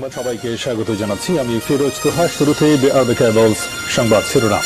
সংবাদ সবাইকে স্বাগত জানাচ্ছি। আমি ফিরোজ তোহা। শুরুতেই সংবাদ শিরোনাম।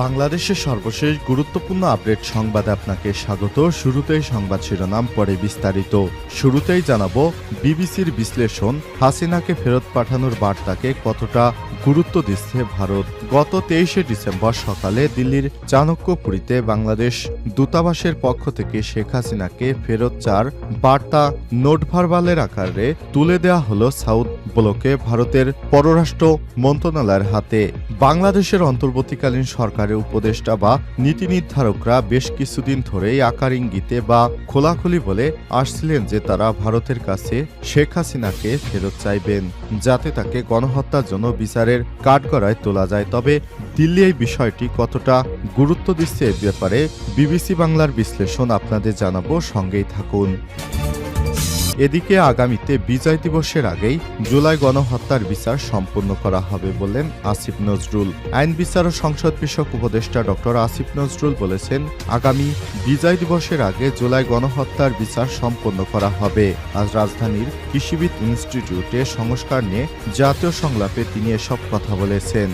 বাংলাদেশের সর্বশেষ গুরুত্বপূর্ণ আপডেট সংবাদে আপনাকে স্বাগত। শুরুতেই সংবাদ শিরোনাম, পরে বিস্তারিত। শুরুতেই জানাবো বিবিসির বিশ্লেষণ, হাসিনাকে ফেরত পাঠানোর বার্তাকে কতটা গুরুত্ব দিচ্ছে ভারত। গত 23শে ডিসেম্বর সকালে দিল্লির চাণক্যপুরীতে বাংলাদেশ দূতাবাসের পক্ষ থেকে শেখ হাসিনাকে ফেরত চার বার্তা নোট ভার্বালের আকারে তুলে দেওয়া হলো সাউথ ব্লকে ভারতের পররাষ্ট্র মন্ত্রণালয়ের হাতে। বাংলাদেশের অন্তর্বর্তীকালীন সরকারের উপদেষ্টা বা নীতি নির্ধারকরা বেশ কিছুদিন ধরেই আকার ইঙ্গিতে বা খোলাখুলি বলে আসছিলেন যে তারা ভারতের কাছে শেখ হাসিনাকে ফেরত চাইবেন, যাতে তাকে গণহত্যার জন্য বিচারের কাঠগড়ায় তোলা যায়। তবে দিল্লি এই বিষয়টি কতটা গুরুত্ব দিচ্ছে এ ব্যাপারে বিবিসি বাংলার বিশ্লেষণ আপনাদের জানাবো, সঙ্গেই থাকুন। এদিকে আগামীতে বিজয় দিবসের আগেই জুলাই গণহত্যার বিচার সম্পন্ন করা হবে বললেন আসিফ নজরুল। আইন বিচার ও সংসদ বিষয়ক উপদেষ্টা ডক্টর আসিফ নজরুল বলেছেন, আগামী বিজয় দিবসের আগে জুলাই গণহত্যার বিচার সম্পন্ন করা হবে। আজ রাজধানীর কৃষিবিদ ইনস্টিটিউটে সংস্কার নিয়ে জাতীয় সংলাপে তিনি এসব কথা বলেছেন।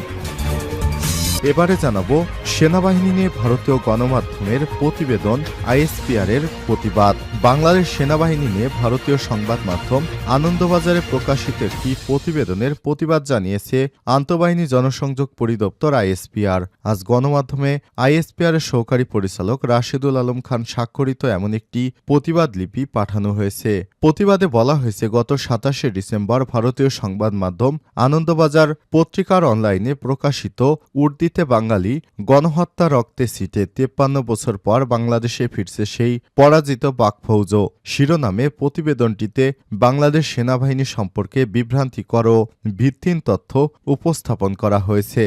এবারে জানাবো সেনাবাহিনী নিয়ে ভারতীয় গণমাধ্যমের প্রতিবেদন, আইএসপিআর এর প্রতিবাদ। বাংলাদেশ সেনাবাহিনী নিয়ে ভারতীয় সংবাদ মাধ্যম আনন্দবাজারে প্রকাশিত একটি প্রতিবেদনের প্রতিবাদ জানিয়েছে আন্তঃবাহিনী জনসংযোগ পরিদপ্তর আইএসপিআর। আজ গণমাধ্যমে আইএসপিআর এর সহকারী পরিচালক রাশেদুল আলম খান স্বাক্ষরিত এমন একটি প্রতিবাদ লিপি পাঠানো হয়েছে। প্রতিবাদে বলা হয়েছে, গত 27শে ডিসেম্বর ভারতীয় সংবাদ মাধ্যম আনন্দবাজার পত্রিকার অনলাইনে প্রকাশিত উর্দিতে বাঙালি গণহত্যা রক্তে ছিটে 53 বছর পর বাংলাদেশে ফিরছে সেই পরাজিত পাক ফৌজ শিরোনামে প্রতিবেদনটিতে বাংলাদেশ সেনাবাহিনী সম্পর্কে বিভ্রান্তিকর ও ভিত্তিহীন তথ্য উপস্থাপন করা হয়েছে।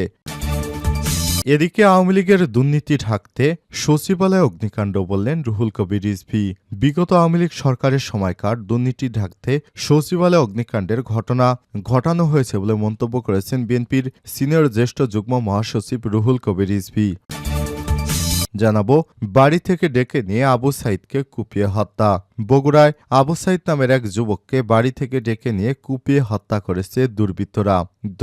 এদিকে আওয়ামী লীগের দুর্নীতি ঢাকতে সচিবালয়ে অগ্নিকাণ্ড বললেন রুহুল কবির রিজভী। বিগত আওয়ামী লীগ সরকারের সময়কার দুর্নীতি ঢাকতে সচিবালয়ে অগ্নিকাণ্ডের ঘটনা ঘটানো হয়েছে বলে মন্তব্য করেছেন বিএনপির সিনিয়র জ্যেষ্ঠ যুগ্ম মহাসচিব রুহুল কবির রিজভী। জানাবো বাড়ি থেকে ডেকে নিয়ে আবু সাইদকে কুপিয়ে হত্যা। বগুড়ায় আবু সাইদ নামের এক যুবককে বাড়ি থেকে ডেকে নিয়ে কুপিয়ে হত্যা করেছে দুর্বৃত্তরা।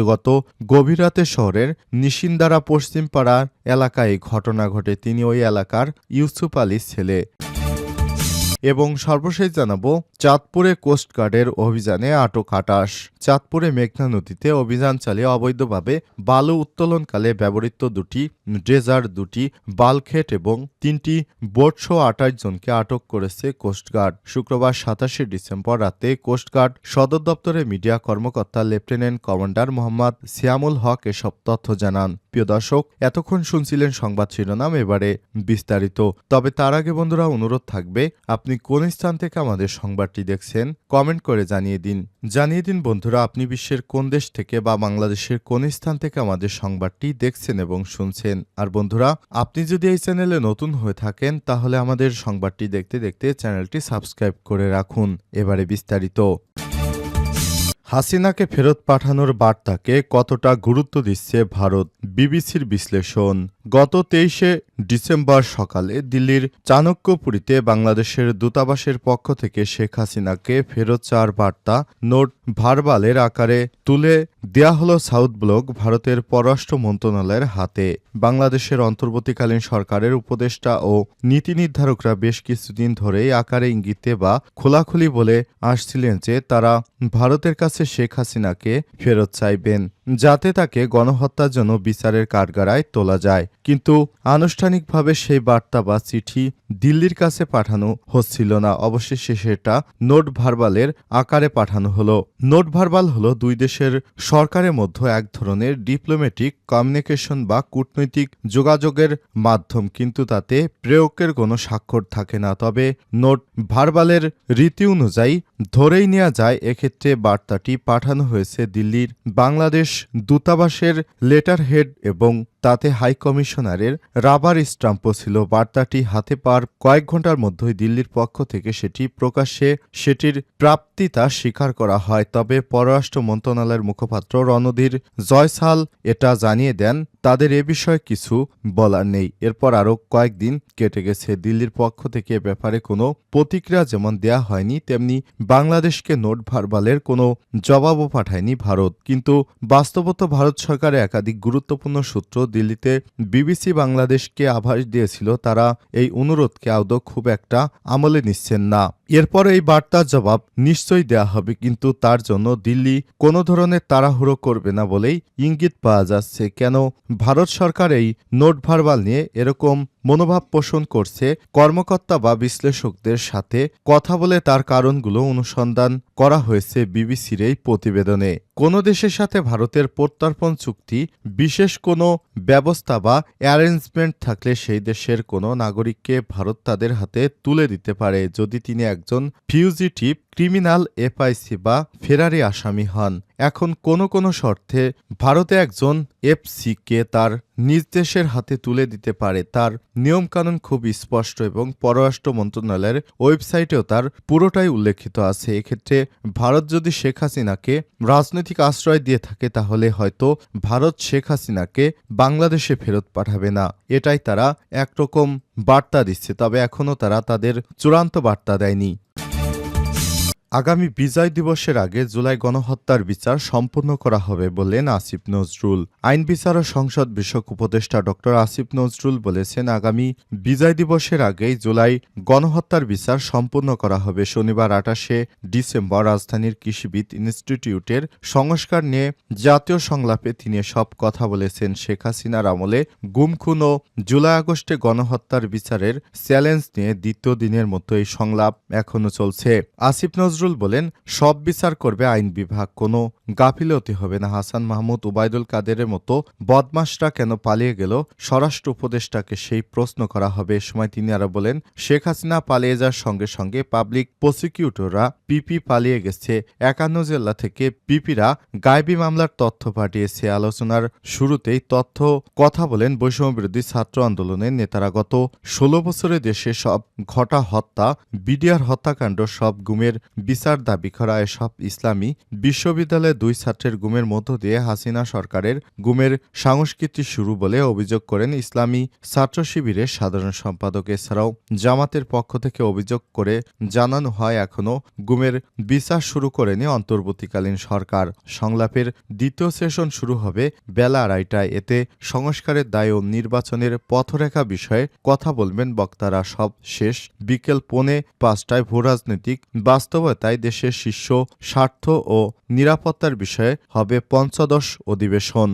গত গভীর রাতে শহরের নিশিন্দারা পশ্চিমপাড়ার এলাকায় ঘটনা ঘটে। তিনি ওই এলাকার ইউসুফ আলীর ছেলে। এবং সর্বশেষ জানাবো চাঁদপুরে কোস্টগার্ডের অভিযানে আটক 28। চাঁদপুরে মেঘনা নদীতে অভিযান চালিয়ে অবৈধভাবে বালু উত্তোলনকালে ব্যবহৃত দুটি ড্রেজার, দুটি বালখেট এবং 3টি বোটসহ 28 জনকে আটক করেছে কোস্টগার্ড। শুক্রবার 27শে ডিসেম্বর রাতে কোস্টগার্ড সদর দপ্তরের মিডিয়া কর্মকর্তা লেফটেন্যান্ট কমান্ডার মোহাম্মদ সিয়ামুল হক এসব তথ্য জানান। প্রিয় দর্শক, এতক্ষণ শুনছিলেন সংবাদ শিরোনাম, এবারে বিস্তারিত। তবে তার আগে বন্ধুরা অনুরোধ থাকবে, আপনি কোন স্থান থেকে আমাদের সংবাদটি দেখছেন কমেন্ট করে জানিয়ে দিন বন্ধুরা, আপনি বিশ্বের কোন দেশ থেকে বা বাংলাদেশের কোন স্থান থেকে আমাদের সংবাদটি দেখছেন এবং শুনছেন। আর বন্ধুরা, আপনি যদি এই চ্যানেলে নতুন হয়ে থাকেন তাহলে আমাদের সংবাদটি দেখতে দেখতে চ্যানেলটি সাবস্ক্রাইব করে রাখুন। এবারে বিস্তারিত। হাসিনাকে ফেরত পাঠানোর বার্তাকে কতটা গুরুত্ব দিচ্ছে ভারত, বিবিসির বিশ্লেষণ। গত 23শে ডিসেম্বর সকালে দিল্লির চাণক্যপুরীতে বাংলাদেশের দূতাবাসের পক্ষ থেকে শেখ হাসিনাকে ফেরত চার বার্তা নোট ভার্বালের আকারে তুলে দেয়া হলো সাউথ ব্লক ভারতের পররাষ্ট্র মন্ত্রণালয়ের হাতে। বাংলাদেশের অন্তর্বর্তীকালীন সরকারের উপদেষ্টা ও নীতি নির্ধারকরা বেশ কিছুদিন ধরেই আকারে ইঙ্গিতে বা খোলাখুলি বলে আসছিলেন যে তারা ভারতের কাছে শেখ হাসিনাকে ফেরত চাইবেন, যাতে তাকে গণহত্যার জন্য বিচারের কাঠগড়ায় তোলা যায়। কিন্তু আনুষ্ঠানিকভাবে সেই বার্তা বা চিঠি দিল্লির কাছে পাঠানো হচ্ছিল না। অবশেষে সেটা নোট ভার্বালের আকারে পাঠানো হলো। নোট ভার্বাল হলো দুই দেশের সরকারের মধ্যে এক ধরনের ডিপ্লোম্যাটিক কমিউনিকেশন বা কূটনৈতিক যোগাযোগের মাধ্যম, কিন্তু তাতে প্রেরকের কোনো স্বাক্ষর থাকে না। তবে নোট ভার্বালের রীতি অনুযায়ী ধরেই নেওয়া যায় এক্ষেত্রে বার্তাটি পাঠানো হয়েছে দিল্লির বাংলাদেশ দূতাবাসের লেটার হেড এবং তাতে হাই কমিশনারের রাবার স্টাম্পও ছিল। বার্তাটি হাতে পাওয়ার কয়েক ঘণ্টার মধ্যেই দিল্লির পক্ষ থেকে সেটির প্রাপ্তিতা স্বীকার করা হয়। তবে পররাষ্ট্র মন্ত্রণালয়ের মুখপাত্র রণধীর জয়সাল এটা জানিয়ে দেন, তাদের এ বিষয়ে কিছু বলার নেই। এরপর আরও কয়েকদিন কেটে গেছে। দিল্লির পক্ষ থেকে এ ব্যাপারে কোনো প্রতিক্রিয়া যেমন দেয়া হয়নি, তেমনি বাংলাদেশকে নোট ভার্বালের কোনো জবাবও পাঠায়নি ভারত। কিন্তু বাস্তবত ভারত সরকারের একাধিক গুরুত্বপূর্ণ সূত্র দিল্লিতে বিবিসি বাংলাদেশকে আভাস দিয়েছিল, তারা এই অনুরোধকে আদৌ খুব একটা আমলে নিচ্ছেন না। এরপর এই বার্তার জবাব নিশ্চয়ই দেয়া হবে, কিন্তু তার জন্য দিল্লি কোনো ধরনের তাড়াহুড়ো করবে না বলেই ইঙ্গিত পাওয়া যাচ্ছে। কেন ভারত সরকার এই নোট ভার্বাল নিয়ে এরকম মনোভাব পোষণ করছে, কর্মকর্তা বা বিশ্লেষকদের সাথে কথা বলে তার কারণগুলো অনুসন্ধান করা হয়েছে বিবিসির এই প্রতিবেদনে। কোনো দেশের সাথে ভারতের প্রত্যর্পণ চুক্তি, বিশেষ কোনো ব্যবস্থা বা অ্যারেঞ্জমেন্ট থাকলে সেই দেশের কোনো নাগরিককে ভারত তাদের হাতে তুলে দিতে পারে যদি তিনি একজন ফিউজিটিভ ক্রিমিনাল, এফআইসি বা ফেরারি আসামি হন। এখন কোনো শর্তে ভারতে একজন এফসিকে তার নিজ দেশের হাতে তুলে দিতে পারে। তার নিয়মকানুন খুব স্পষ্ট এবং পররাষ্ট্র মন্ত্রণালয়ের ওয়েবসাইটেও তার পুরোটাই উল্লেখিত আছে। এক্ষেত্রে ভারত যদি শেখ হাসিনাকে রাজনৈতিক আশ্রয় দিয়ে থাকে, তাহলে হয়তো ভারত শেখ হাসিনাকে বাংলাদেশে ফেরত পাঠাবে না। এটাই তারা একরকম বার্তা দিচ্ছে, তবে এখনও তারা তাদের চূড়ান্ত বার্তা দেয়নি। আগামী বিজয় দিবসের আগে জুলাই গণহত্যার বিচার সম্পূর্ণ করা হবে বললেন আসিফ নজরুল। আইন বিচার ও সংসদ বিষয়ক উপদেষ্টা ড আসিফ নজরুল বলেছেন, আগামী বিজয় দিবসের আগেই জুলাই গণহত্যার বিচার সম্পূর্ণ করা হবে। শনিবার ২৮শে ডিসেম্বর রাজধানীর কৃষিবিদ ইনস্টিটিউটের সংস্কার নিয়ে জাতীয় সংলাপে তিনি সব কথা বলেছেন। শেখ হাসিনার আমলে গুম খুন ও জুলাই আগস্টে গণহত্যার বিচারের চ্যালেঞ্জ নিয়ে দ্বিতীয় দিনের মতো এই সংলাপ এখনও চলছে। আসিফ নজরুল বলেন, সব বিচার করবে আইন বিভাগ, কোনো গাফিলতি হবে না। হাসান মাহমুদ, ওবায়দুল কাদেরের মতো বদমাশরা কেন পালিয়ে গেল, স্বরাষ্ট্র উপদেষ্টাকে সেই প্রশ্ন করা হবে। এ সময় তিনি আরো বলেন, শেখ হাসিনা পালিয়ে যাওয়ার সঙ্গে সঙ্গে পাবলিক প্রসিকিউটররা পিপি পালিয়ে গেছে। ৫১ জেলা থেকে পিপিরা গায়েবী মামলার তথ্য পাঠিয়েছে। আলোচনার শুরুতেই কথা বলেন বৈষম্য বিরোধী ছাত্র আন্দোলনের নেতারা। গত ১৬ বছরে দেশে সব ঘটা হত্যা, বিডিআর হত্যাকাণ্ড, সব গুমের বিচার দাবি করা এসব ইসলামী বিশ্ববিদ্যালয়ে ২ ছাত্রের গুমের মধ্য দিয়ে হাসিনা সরকারের গুমের সংস্কৃতি শুরু বলে অভিযোগ করেন ইসলামী ছাত্র শিবিরের সাধারণ সম্পাদক। এছাড়াও জামাতের পক্ষ থেকে অভিযোগ করে জানানো হয়, এখনও গুমের বিচার শুরু করেনি অন্তর্বর্তীকালীন সরকার। সংলাপের দ্বিতীয় সেশন শুরু হবে বেলা ২:৩০টায়। এতে সংস্কারের দায় ও নির্বাচনের পথরেখা বিষয়ে কথা বলবেন বক্তারা। সব শেষ বিকেল ৪:৫টায় ভূরাজনৈতিক বাস্তবতায় দেশের শীর্ষ স্বার্থ ও নিরাপত্তার বিষয়ে হবে পঞ্চদশ অধিবেশন।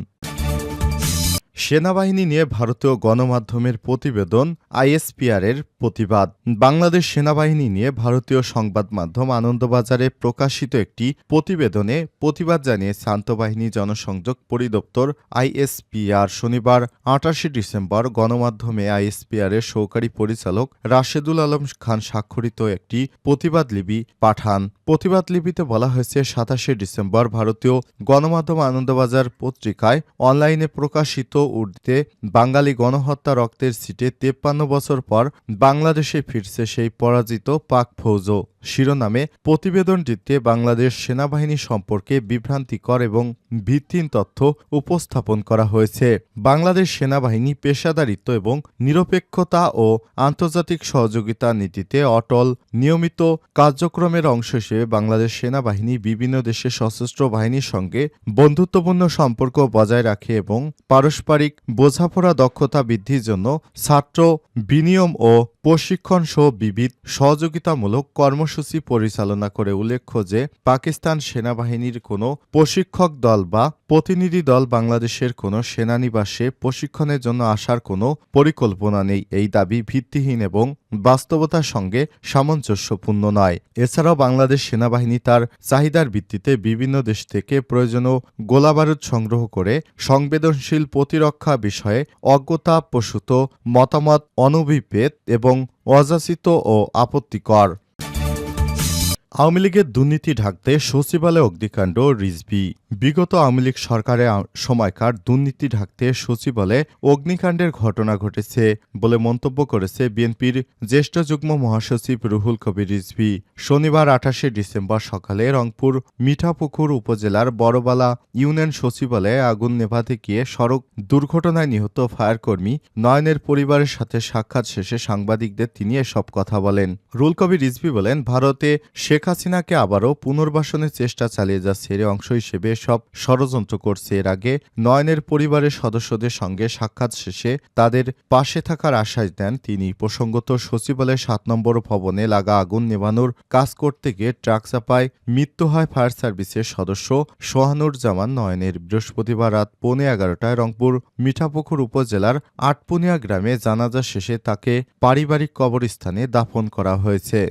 সেনাবাহিনী নিয়ে ভারতীয় গণমাধ্যমের প্রতিবেদন, আইএসপিআরের প্রতিবাদ। বাংলাদেশ সেনাবাহিনী নিয়ে ভারতীয় সংবাদ মাধ্যম আনন্দবাজারে প্রকাশিত একটি প্রতিবেদনে প্রতিবাদ জানিয়েছে আন্তঃবাহিনী জনসংযোগ পরিদপ্তর আইএসপিআর। শনিবার ২৮শে ডিসেম্বর গণমাধ্যমে আইএসপিআরের সহকারী পরিচালক রাশেদুল আলম খান স্বাক্ষরিত একটি প্রতিবাদলিপি পাঠান। প্রতিবাদলিপিতে বলা হয়েছে, ২৭শে ডিসেম্বর ভারতীয় গণমাধ্যম আনন্দবাজার পত্রিকায় অনলাইনে প্রকাশিত উর্দুতে বাঙালি গণহত্যা রক্তের সিটে ৫৩ বছর পর বাংলাদেশে ফিরছে সেই পরাজিত পাক ফৌজ শিরোনামে প্রতিবেদনটিতে বাংলাদেশ সেনাবাহিনী সম্পর্কে বিভ্রান্তিকর এবং ভিত্তিহীন তথ্য উপস্থাপন করা হয়েছে। বাংলাদেশ সেনাবাহিনী পেশাদারিত্ব এবং নিরপেক্ষতা ও আন্তর্জাতিক সহযোগিতা নীতিতে অটল। নিয়মিত কার্যক্রমের অংশ হিসেবে বাংলাদেশ সেনাবাহিনী বিভিন্ন দেশের সশস্ত্র বাহিনীর সঙ্গে বন্ধুত্বপূর্ণ সম্পর্ক বজায় রাখে এবং পারস্পরিক বোঝাপড়া দক্ষতা বৃদ্ধির জন্য ছাত্র বিনিয়োগ ও প্রশিক্ষণ সহ বিবিধ সহযোগিতামূলক কর্মসূচি পরিচালনা করে। উল্লেখ্য যে পাকিস্তান সেনাবাহিনীর কোনো প্রশিক্ষক দল বা প্রতিনিধি দল বাংলাদেশের কোনো সেনানিবাসে প্রশিক্ষণের জন্য আসার কোনো পরিকল্পনা নেই। এই দাবি ভিত্তিহীন এবং বাস্তবতার সঙ্গে সামঞ্জস্যপূর্ণ নয়। এছাড়াও বাংলাদেশ সেনাবাহিনী তার চাহিদার ভিত্তিতে বিভিন্ন দেশ থেকে প্রয়োজনীয় গোলাবারুদ সংগ্রহ করে সংবেদনশীল প্রতিরক্ষা বিষয়ে অজ্ঞতাপ্রসূত মতামত অনুভিভেদ এবং অযাচিত ও আপত্তিকর। আওয়ামী লীগের দুর্নীতি ঢাকতে সচিবালয়ে অগ্নিকাণ্ড রিজভী। বিগত আওয়ামী লীগ সরকারের সময়কার দুর্নীতি ঢাকতে সচিবালয়ে অগ্নিকাণ্ডের ঘটনা ঘটেছে বলে মন্তব্য করেছে বিএনপির জ্যেষ্ঠ যুগ্ম মহাসচিব রুহুল কবির রিজভী। শনিবার ২৮শে ডিসেম্বর সকালে রংপুর মিঠাপুকুর উপজেলার বড়বালা ইউনিয়ন সচিবালয়ে আগুন নেভাতে গিয়ে সড়ক দুর্ঘটনায় নিহত ফায়ারকর্মী নয়নের পরিবারের সাথে সাক্ষাৎ শেষে সাংবাদিকদের তিনি এসব কথা বলেন। রুহুল কবির রিজভী বলেন, ভারতে শেখ হাসিনাকে আবারও পুনর্বাসনের চেষ্টা চালিয়ে যাচ্ছে, এর অংশ হিসেবে সব ষড়যন্ত্র করছে। এর আগে নয়নের পরিবারের সদস্যদের সঙ্গে সাক্ষাৎ শেষে তাদের পাশে থাকার আশ্বাস দেন তিনি। প্রসঙ্গত, সচিবালয়ের ৭ নম্বর ভবনে লাগা আগুন নেভানোর কাজ করতে গিয়ে ট্রাক চাপায় মৃত্যু হয় ফায়ার সার্ভিসের সদস্য সোহানুর জামান নয়নের। বৃহস্পতিবার রাত 11:15টায় রংপুর মিঠাপুকুর উপজেলার আটপুনিয়া গ্রামে জানাজা শেষে তাকে পারিবারিক কবরস্থানে দাফন করা হয়েছে।